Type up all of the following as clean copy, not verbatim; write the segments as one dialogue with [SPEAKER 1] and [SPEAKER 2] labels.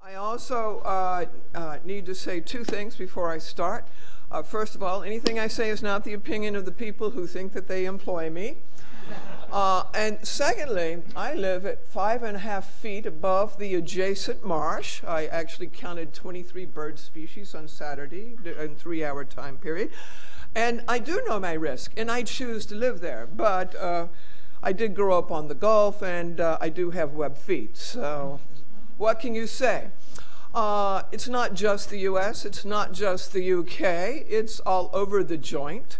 [SPEAKER 1] I also need to say two things before I start. First of all, anything I say is not the opinion of the people who think that they employ me. And secondly, I live at 5.5 feet above the adjacent marsh. I actually counted 23 bird species on Saturday in a 3-hour time period. And I do know my risk, and I choose to live there. But I did grow up on the Gulf, and I do have web feet. So what can you say? It's not just the US, it's not just the UK, it's all over the joint.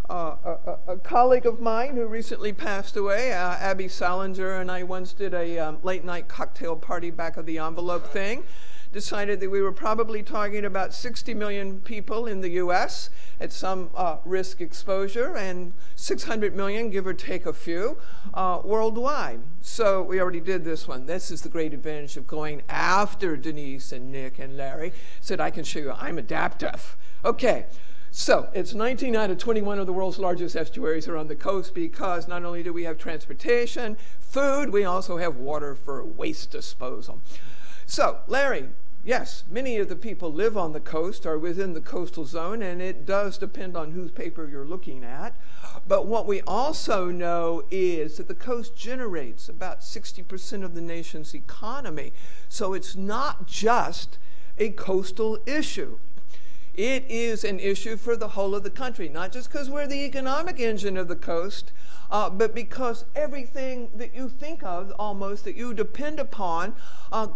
[SPEAKER 1] A colleague of mine who recently passed away, Abby Salinger, and I once did a late night cocktail party back of the envelope thing, decided that we were probably talking about 60 million people in the US at some risk exposure, and 600 million, give or take a few, worldwide. So we already did this one. This is the great advantage of going after Denise and Nick and Larry. Said I can show you I'm adaptive. Okay. So it's 19 out of 21 of the world's largest estuaries are on the coast, because not only do we have transportation, food, we also have water for waste disposal. So, Larry, yes, many of the people live on the coast, are within the coastal zone, and it does depend on whose paper you're looking at. But what we also know is that the coast generates about 60% of the nation's economy. So it's not just a coastal issue. It is an issue for the whole of the country, not just because we're the economic engine of the coast, but because everything that you think of, almost, that you depend upon,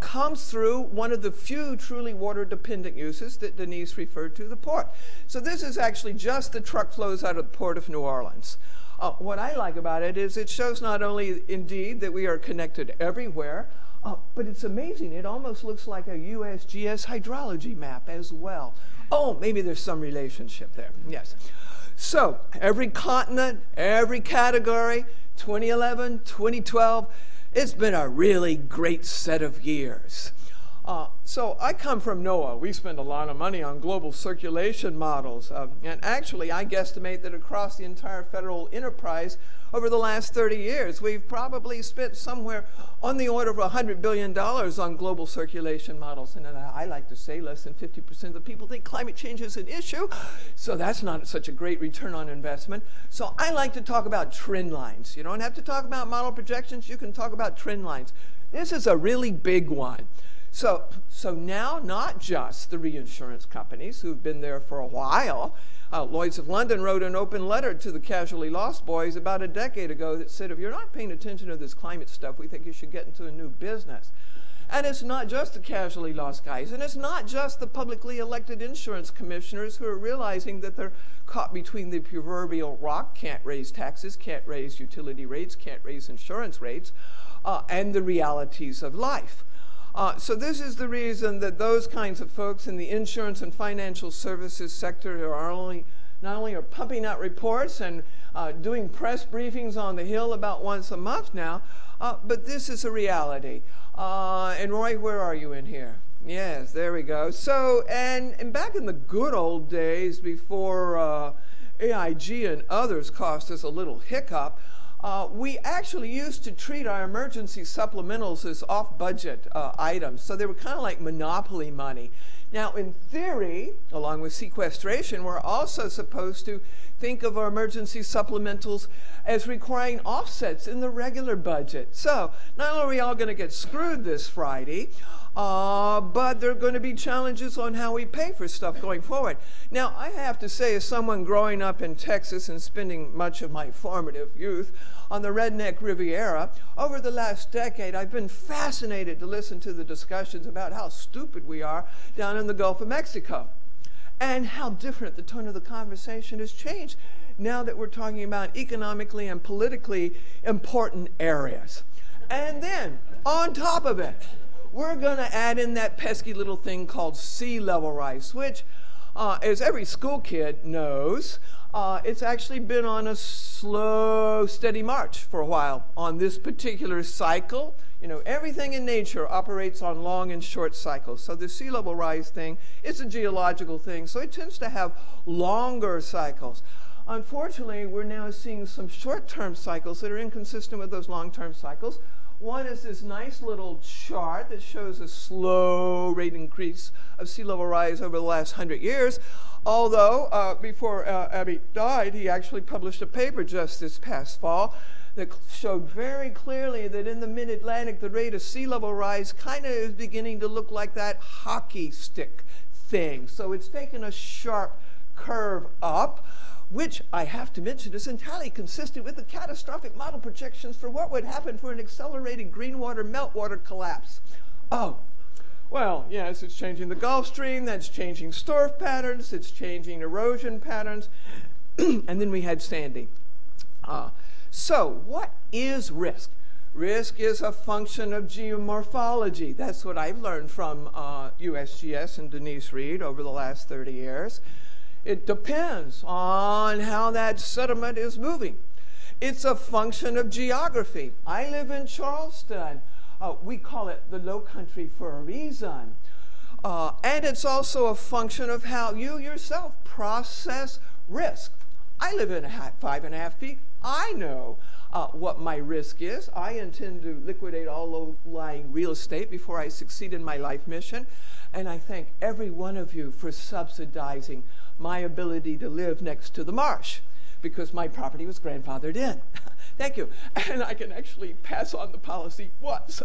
[SPEAKER 1] comes through one of the few truly water-dependent uses that Denise referred to, the port. So this is actually just the truck flows out of the Port of New Orleans. What I like about it is it shows not only, indeed, that we are connected everywhere, but it's amazing. It almost looks like a USGS hydrology map as well. Oh, maybe there's some relationship there. Yes. So every continent, every category, 2011, 2012, it's been a really great set of years. So I come from NOAA. We spend a lot of money on global circulation models. And actually, I guesstimate that across the entire federal enterprise, over the last 30 years, we've probably spent somewhere on the order of $100 billion on global circulation models. And I like to say less than 50% of the people think climate change is an issue. So that's not such a great return on investment. So I like to talk about trend lines. You don't have to talk about model projections. You can talk about trend lines. This is a really big one. So now, not just the reinsurance companies who've been there for a while. Lloyd's of London wrote an open letter to the casualty loss boys about a decade ago that said, if you're not paying attention to this climate stuff, we think you should get into a new business. And it's not just the casualty loss guys, and it's not just the publicly elected insurance commissioners who are realizing that they're caught between the proverbial rock, can't raise taxes, can't raise utility rates, can't raise insurance rates, and the realities of life. So this is the reason that those kinds of folks in the insurance and financial services sector are not only are pumping out reports and doing press briefings on the Hill about once a month now, but this is a reality. And Roy, where are you in here? Yes, there we go. So, and back in the good old days before AIG and others cost us a little hiccup, we actually used to treat our emergency supplementals as off-budget items. So they were kind of like monopoly money. Now, in theory, along with sequestration, we're also supposed to think of our emergency supplementals as requiring offsets in the regular budget. So not only are we all going to get screwed this Friday, but there are going to be challenges on how we pay for stuff going forward. Now, I have to say, as someone growing up in Texas and spending much of my formative youth on the redneck Riviera, over the last decade, I've been fascinated to listen to the discussions about how stupid we are down in the Gulf of Mexico, and how different the tone of the conversation has changed now that we're talking about economically and politically important areas. And then, on top of it, we're going to add in that pesky little thing called sea level rise, which, as every school kid knows, it's actually been on a slow, steady march for a while on this particular cycle. You know, everything in nature operates on long and short cycles. So the sea level rise thing is a geological thing, so it tends to have longer cycles. Unfortunately, we're now seeing some short-term cycles that are inconsistent with those long-term cycles. One is this nice little chart that shows a slow rate increase of sea level rise over the last 100 years. Although, before Abby died, he actually published a paper just this past fall that showed very clearly that in the mid-Atlantic, the rate of sea level rise kind of is beginning to look like that hockey stick thing. So it's taken a sharp curve up, which I have to mention is entirely consistent with the catastrophic model projections for what would happen for an accelerated greenwater meltwater collapse. Oh, well, yes, it's changing the Gulf Stream, that's changing storm patterns, it's changing erosion patterns, and then we had Sandy. So what is risk? Risk is a function of geomorphology. That's what I've learned from USGS and Denise Reed over the last 30 years. It depends on how that sediment is moving. It's a function of geography. I live in Charleston. We call it the Low Country for a reason. And it's also a function of how you yourself process risk. I live in 5.5 feet. I know what my risk is. I intend to liquidate all low-lying real estate before I succeed in my life mission. And I thank every one of you for subsidizing my ability to live next to the marsh, because my property was grandfathered in. Thank you. And I can actually pass on the policy once.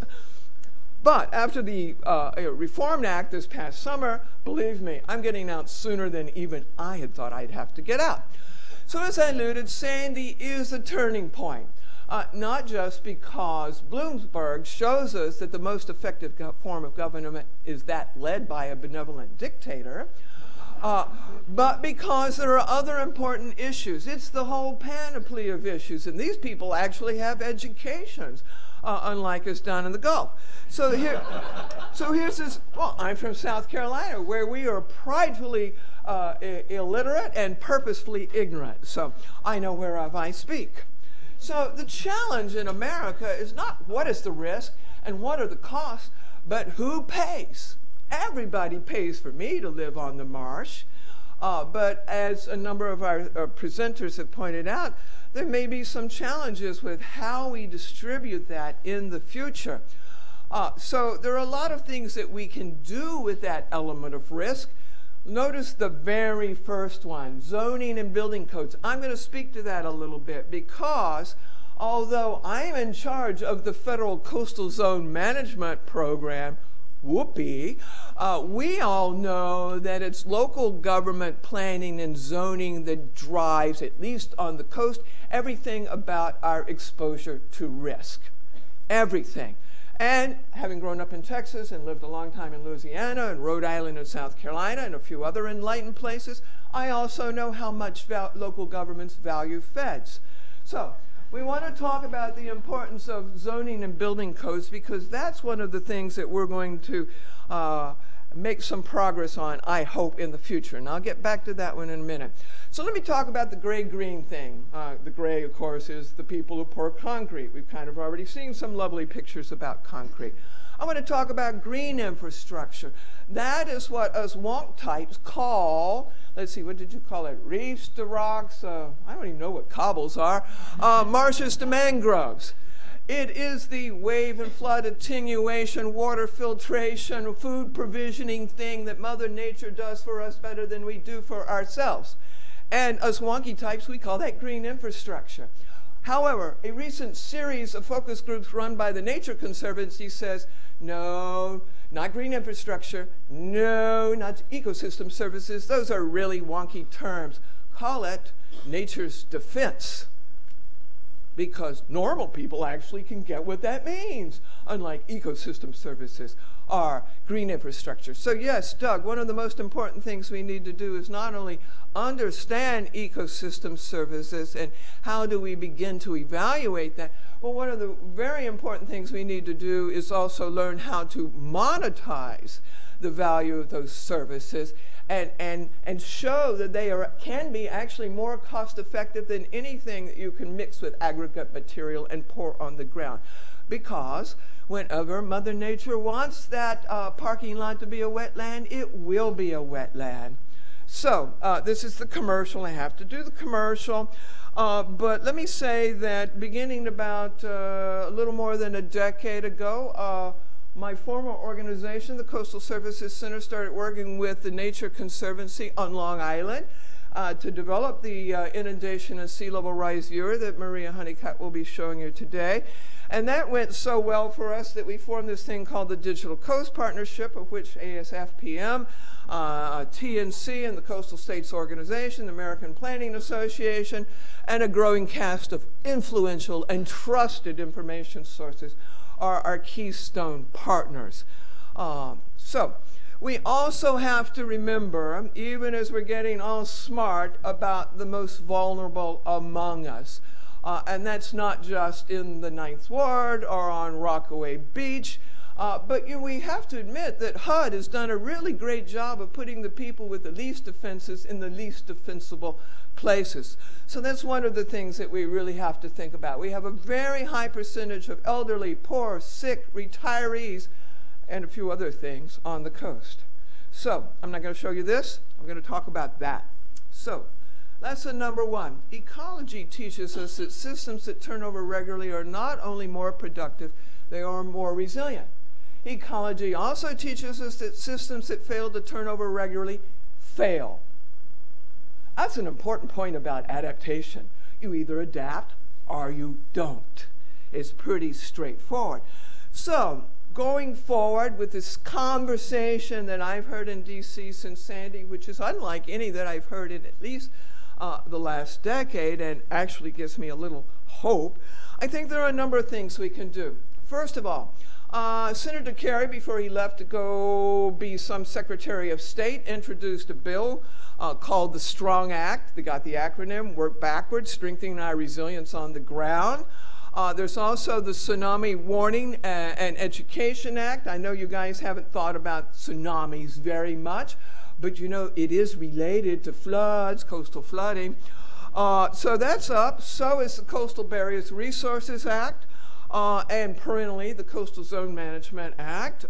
[SPEAKER 1] But after the Reform Act this past summer, believe me, I'm getting out sooner than even I had thought I'd have to get out. So as I alluded, Sandy is a turning point. Not just because Bloomberg shows us that the most effective form of government is that led by a benevolent dictator, but because there are other important issues. It's the whole panoply of issues, and these people actually have educations, unlike us down in the Gulf. So here's this, well, I'm from South Carolina, where we are pridefully illiterate and purposefully ignorant. So I know whereof I speak. So the challenge in America is not what is the risk and what are the costs, but who pays. Everybody pays for me to live on the marsh, but as a number of our presenters have pointed out, there may be some challenges with how we distribute that in the future. So there are a lot of things that we can do with that element of risk. Notice the very first one, zoning and building codes. I'm going to speak to that a little bit because although I'm in charge of the Federal Coastal Zone Management Program, whoopee, we all know that it's local government planning and zoning that drives, at least on the coast, everything about our exposure to risk. Everything. And having grown up in Texas and lived a long time in Louisiana and Rhode Island and South Carolina and a few other enlightened places, I also know how much local governments value feds. So we want to talk about the importance of zoning and building codes because that's one of the things that we're going to make some progress on, I hope, in the future. And I'll get back to that one in a minute. So let me talk about the gray-green thing. The gray, of course, is the people who pour concrete. We've kind of already seen some lovely pictures about concrete. I want to talk about green infrastructure. That is what us wonk types call, let's see, what did you call it? Reefs to rocks, I don't even know what cobbles are, marshes to mangroves. It is the wave and flood attenuation, water filtration, food provisioning thing that Mother Nature does for us better than we do for ourselves. And us wonky types, we call that green infrastructure. However, a recent series of focus groups run by the Nature Conservancy says, no, not green infrastructure, no, not ecosystem services. Those are really wonky terms. Call it nature's defense. Because normal people actually can get what that means, unlike ecosystem services or green infrastructure. So yes, Doug, one of the most important things we need to do is not only understand ecosystem services and how do we begin to evaluate that, but one of the very important things we need to do is also learn how to monetize the value of those services and show that they can be actually more cost effective than anything that you can mix with aggregate material and pour on the ground. Because whenever Mother Nature wants that parking lot to be a wetland, it will be a wetland. So this is the commercial. I have to do the commercial. But let me say that beginning about a little more than a decade ago, my former organization, the Coastal Services Center, started working with the Nature Conservancy on Long Island to develop the inundation and sea level rise viewer that Maria Honeycutt will be showing you today. And that went so well for us that we formed this thing called the Digital Coast Partnership, of which ASFPM, TNC, and the Coastal States Organization, the American Planning Association, and a growing cast of influential and trusted information sources are our keystone partners. So we also have to remember, even as we're getting all smart, about the most vulnerable among us. And that's not just in the Ninth Ward or on Rockaway Beach, but we have to admit that HUD has done a really great job of putting the people with the least defenses in the least defensible places. So that's one of the things that we really have to think about. We have a very high percentage of elderly, poor, sick, retirees, and a few other things on the coast. So I'm not going to show you this. I'm going to talk about that. So lesson number 1, ecology teaches us that systems that turn over regularly are not only more productive, they are more resilient. Ecology also teaches us that systems that fail to turn over regularly fail. That's an important point about adaptation. You either adapt or you don't. It's pretty straightforward. So going forward with this conversation that I've heard in DC since Sandy, which is unlike any that I've heard in at least the last decade, and actually gives me a little hope, I think there are a number of things we can do. First of all, Senator Kerry, before he left to go be some Secretary of State, introduced a bill called the STRONG Act. They got the acronym, work backwards, strengthening our resilience on the ground. There's also the Tsunami Warning and Education Act. I know you guys haven't thought about tsunamis very much, but you know it is related to floods, coastal flooding. So that's up. So is the Coastal Barriers Resources Act, and perennially the Coastal Zone Management Act.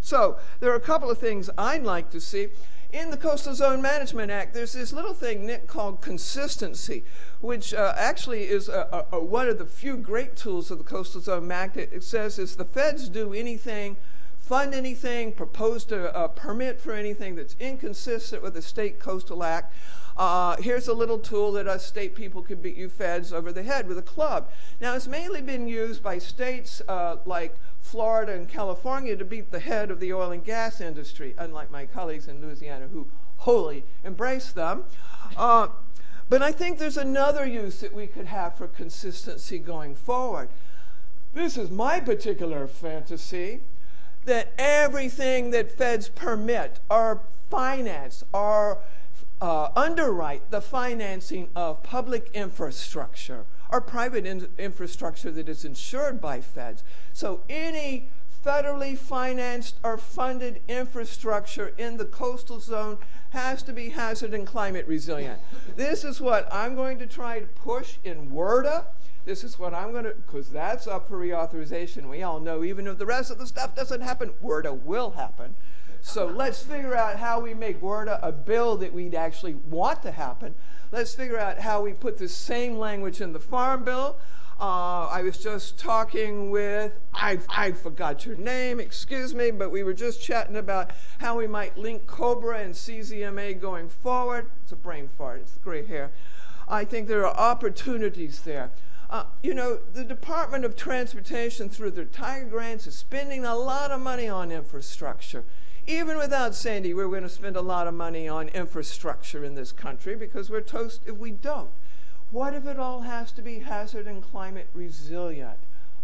[SPEAKER 1] So there are a couple of things I'd like to see. In the Coastal Zone Management Act, there's this little thing, Nick, called consistency, which actually is one of the few great tools of the Coastal Zone Act. It says if the feds do anything, fund anything, propose to permit for anything that's inconsistent with the State Coastal Act, here's a little tool that us state people can beat you feds over the head with a club. Now, it's mainly been used by states like Florida and California to beat the head of the oil and gas industry, unlike my colleagues in Louisiana who wholly embrace them. But I think there's another use that we could have for consistency going forward. This is my particular fantasy, that everything that feds permit or finance or underwrite the financing of public infrastructure or private infrastructure that is insured by feds. So any federally financed or funded infrastructure in the coastal zone has to be hazard and climate resilient. This is what I'm going to try to push in WRDA. This is what I'm going to, because that's up for reauthorization. We all know even if the rest of the stuff doesn't happen, WRDA will happen. So let's figure out how we make WRDA a bill that we'd actually want to happen. Let's figure out how we put the same language in the Farm Bill. I was just talking with, I forgot your name, excuse me, but we were just chatting about how we might link COBRA and CZMA going forward. It's a brain fart, it's the gray hair. I think there are opportunities there. You know, the Department of Transportation through their Tiger Grants is spending a lot of money on infrastructure. Even without Sandy, we're going to spend a lot of money on infrastructure in this country because we're toast if we don't. What if it all has to be hazard and climate resilient?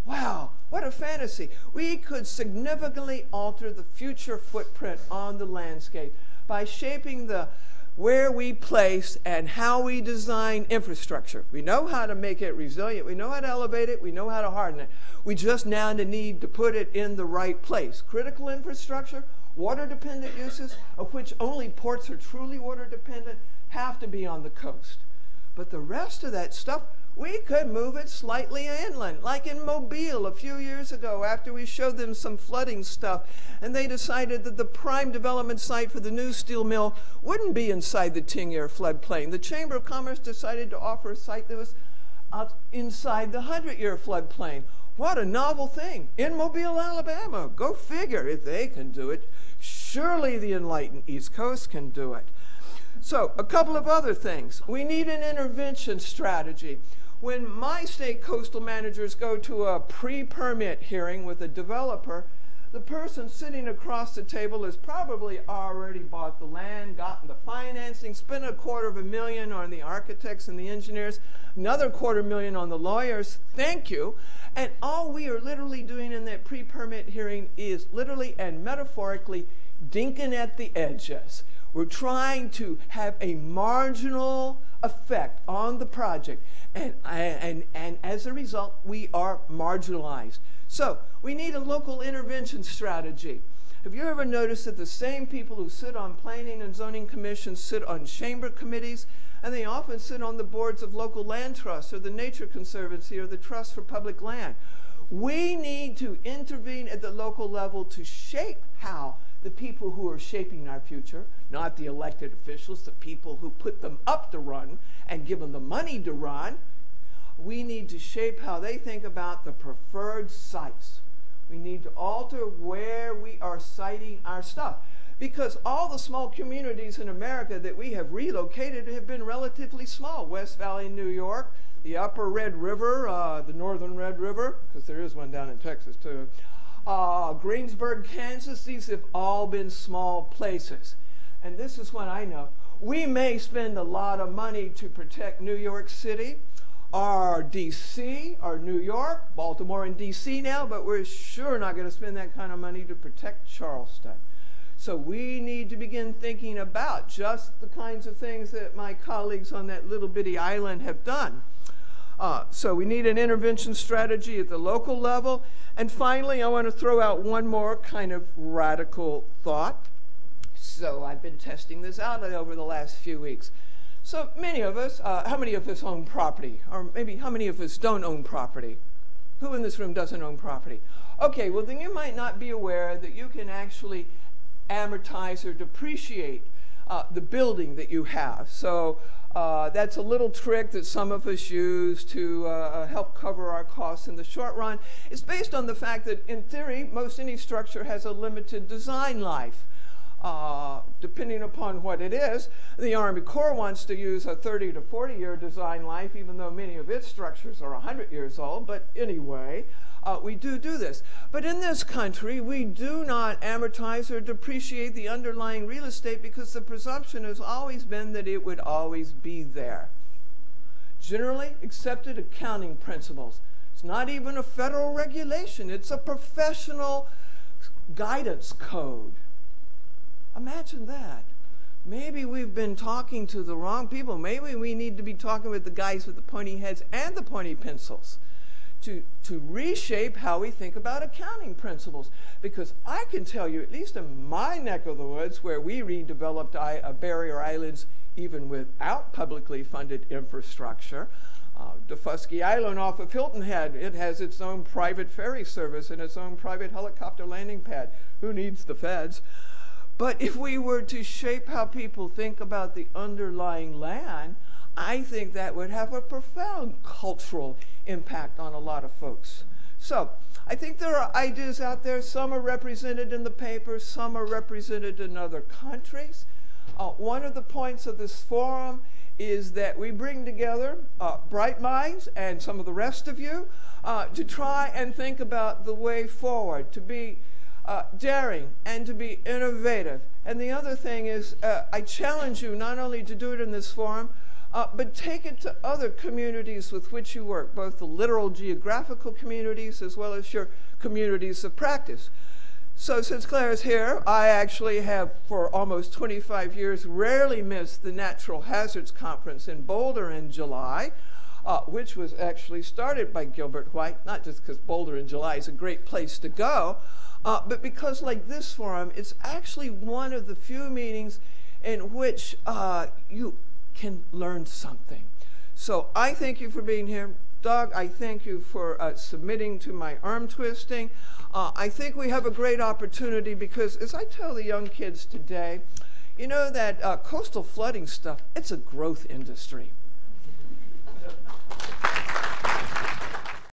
[SPEAKER 1] Wow, what a fantasy. We could significantly alter the future footprint on the landscape by shaping where we place and how we design infrastructure. We know how to make it resilient. We know how to elevate it. We know how to harden it. We just now need to put it in the right place. Critical infrastructure, water-dependent uses, of which only ports are truly water-dependent, have to be on the coast. But the rest of that stuff, We could move it slightly inland, like in Mobile a few years ago after we showed them some flooding stuff, and they decided that the prime development site for the new steel mill wouldn't be inside the 10-year floodplain. The Chamber of Commerce decided to offer a site that was inside the 100-year floodplain. What a novel thing. In Mobile, Alabama. Go figure. If they can do it, surely the enlightened East Coast can do it. So, a couple of other things. We need an intervention strategy. When my state coastal managers go to a pre-permit hearing with a developer, the person sitting across the table has probably already bought the land, gotten the financing, spent $250,000 on the architects and the engineers, another $250,000 on the lawyers. Thank you. And all we are literally doing in that pre-permit hearing is literally and metaphorically dinking at the edges. We're trying to have a marginal effect on the project, and as a result, we are marginalized. So we need a local intervention strategy. Have you ever noticed that the same people who sit on planning and zoning commissions sit on chamber committees, and they often sit on the boards of local land trusts or the Nature Conservancy or the Trust for Public Land? We need to intervene at the local level to shape how the people who are shaping our future, not the elected officials, the people who put them up to run and give them the money to run, we need to shape how they think about the preferred sites. We need to alter where we are siting our stuff, because all the small communities in America that we have relocated have been relatively small. West Valley, New York, the upper Red River, the northern Red River, because there is one down in Texas too, Greensburg, Kansas, these have all been small places. And this is what I know. We may spend a lot of money to protect New York City, or DC, or New York, Baltimore and DC now, but we're sure not going to spend that kind of money to protect Charleston. So we need to begin thinking about just the kinds of things that my colleagues on that little bitty island have done. So we need an intervention strategy at the local level. And finally, I want to throw out one more kind of radical thought. So I've been testing this out over the last few weeks. So many of us, how many of us own property? Or maybe how many of us don't own property? Who in this room doesn't own property? Okay, well then you might not be aware that you can actually amortize or depreciate the building that you have. So that's a little trick that some of us use to help cover our costs in the short run. It's based on the fact that, in theory, most any structure has a limited design life. Depending upon what it is, the Army Corps wants to use a 30 to 40-year design life, even though many of its structures are 100 years old. But anyway, we do this. But in this country, we do not amortize or depreciate the underlying real estate because the presumption has always been that it would always be there. Generally accepted accounting principles. It's not even a federal regulation. It's a professional guidance code. Imagine that. Maybe we've been talking to the wrong people. Maybe we need to be talking with the guys with the pointy heads and the pointy pencils to reshape how we think about accounting principles. Because I can tell you, at least in my neck of the woods, where we redeveloped barrier islands even without publicly funded infrastructure, Defusky Island off of Hilton Head, it has its own private ferry service and its own private helicopter landing pad. Who needs the feds? But if we were to shape how people think about the underlying land, I think that would have a profound cultural impact on a lot of folks. So I think there are ideas out there. Some are represented in the paper, some are represented in other countries. One of the points of this forum is that we bring together bright minds and some of the rest of you to try and think about the way forward, to be daring and to be innovative. And the other thing is, I challenge you not only to do it in this forum, but take it to other communities with which you work, both the literal geographical communities as well as your communities of practice. So since Claire is here, I actually have for almost 25 years rarely missed the Natural Hazards Conference in Boulder in July, which was actually started by Gilbert White, not just because Boulder in July is a great place to go, but because, like this forum, it's actually one of the few meetings in which you can learn something. So I thank you for being here. Doug, I thank you for submitting to my arm twisting. I think we have a great opportunity because, as I tell the young kids today, you know that coastal flooding stuff, it's a growth industry.